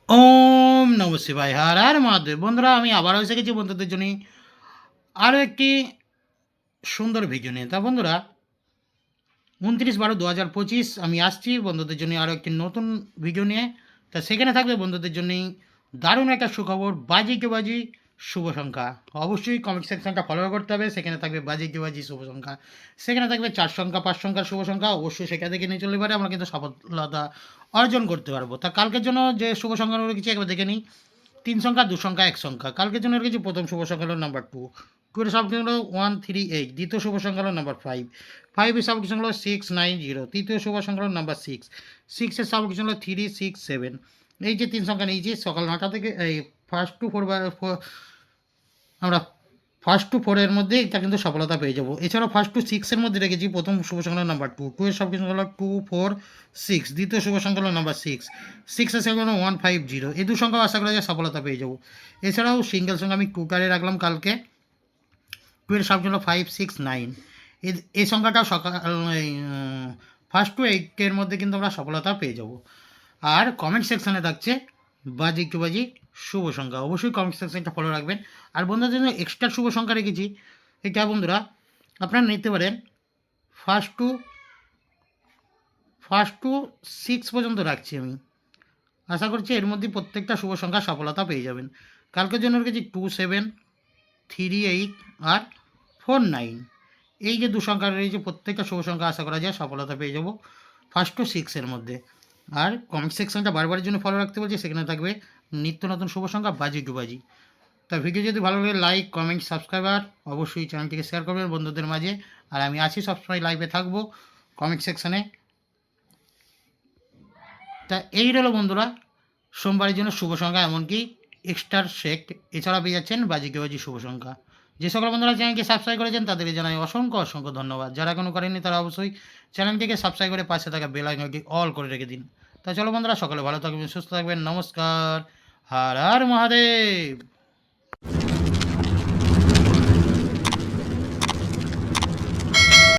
ওম নমঃ শিবায়। হর হর মহাদেব। বন্ধুরা আমি আবারও এসে গেছি বন্ধুদের জন্য আরও একটি সুন্দর ভিডিও নিয়ে। তা বন্ধুরা 29/12/2025 আমি আসছি বন্ধুদের জন্য আরও একটি নতুন ভিডিও নিয়ে। তা সেখানে থাকবে বন্ধুদের জন্যই দারুণ একটা সুখবর, বাজি কে বাজি শুভ সংখ্যা। অবশ্যই কমেন্ট সেকশনটা ফলো করতে হবে, সেখানে থাকবে বাজি কে বাজি শুভ সংখ্যা। সেখানে থাকবে 4 সংখ্যা 5 সংখ্যার শুভ সংখ্যা, অবশ্যই সেখান থেকে নিয়ে চললে পারে আমরা কিন্তু সফলতা অর্জন করতে পারবো। তা কালকের জন্য যে শুভ সংখ্যাগুলো রেখেছি একবার দেখে নিই। 3 সংখ্যা, 2 সংখ্যা, 1 সংখ্যা। কালকের জন্য রেখেছি প্রথম শুভ সংখ্যা হলো নাম্বার 2। 2 এর সাবজেক্ট হলো 138। দ্বিতীয় শুভ সংখ্যা হলো নাম্বার 5। 5 এর সাবজেক্ট হলো 690। তৃতীয় শুভ সংখ্যা হলো নাম্বার 6। 6 এর সাবজেক্ট হলো 367। এই যে 3 সংখ্যা নিয়েছি সকাল 9টা থেকে এই ফার্স্ট টু 4 আমরা ফার্স্ট টু 4 এর মধ্যে এটা কিন্তু সফলতা পেয়ে যাবো। এছাড়াও ফার্স্ট টু 6 এর মধ্যে রেখেছি প্রথম শুভ সংখ্যা নাম্বার 2। 2 এর সাবজেক্ট হলো 246। দ্বিতীয় শুভ সংখ্যা হলো নাম্বার 6। 6 এর সাবজেক্ট হলো 150। এই দু সংখ্যা আশা করা যায় সফলতা পেয়ে যাবো। এছাড়াও সিঙ্গেল সংখ্যা আমি 2 কারে রাখলাম কালকে। 2 এর সাবজেক্ট হলো 569। এই সংখ্যাটাও সকাল এই ফার্স্ট টু 8 এর মধ্যে কিন্তু আমরা সফলতা পেয়ে যাবো। আর কমেন্ট সেকশানে থাকছে বাজি টু বাজি শুভ সংখ্যা। অবশ্যই কমেন্ট সেকশনটা ফলো রাখবেন। আর বন্ধুদের জন্য এক্সট্রা শুভ সংখ্যা রেখেছি। এটা বন্ধুরা আপনারা নিতে পারেন ফার্স্ট টু 6 পর্যন্ত রাখছি আমি। আশা করছি এর মধ্যে প্রত্যেকটা শুভ সংখ্যা সফলতা পেয়ে যাবেন। কালকের জন্য রেখেছি 27, 38 আর 49। এই যে দু সংখ্যা রয়েছে প্রত্যেকটা শুভ সংখ্যা আশা করা যায় সফলতা পেয়ে যাব ফার্স্ট টু 6 এর মধ্যে। আর কমেন্ট সেকশনটা বারবারের জন্য ফলো রাখতে বলছি, সেখানে থাকবে নিত্য নতুন শুভ সংখ্যা বাজি টু বাজি। তা ভিডিও যদি ভালো লাগে লাইক কমেন্ট সাবস্ক্রাইব আর অবশ্যই চ্যানেলটিকে শেয়ার করবেন বন্ধুদের মাঝে। আর আমি আছি সবসময় লাইভে থাকবো কমেন্ট সেকশানে। তা এই হলো বন্ধুরা সোমবারের জন্য শুভ সংখ্যা, এমনকি এক্সট্রার সেট এছাড়া পেয়ে যাচ্ছেন বাজিকে বাজি শুভ সংখ্যা। যে সকল বন্ধুরা চ্যানেলকে সাবস্ক্রাইব করেছেন তাদেরকে জানাই অসংখ্য অসংখ্য ধন্যবাদ। যারা কোনো করেননি তারা অবশ্যই চ্যানেলটিকে সাবস্ক্রাইব করে পাশে থাকা বেল আইকনটি অল করে রেখে দিন। তা চলো বন্ধুরা সকলে ভালো থাকবেন সুস্থ থাকবেন। নমস্কার। হর হর মহাদেব।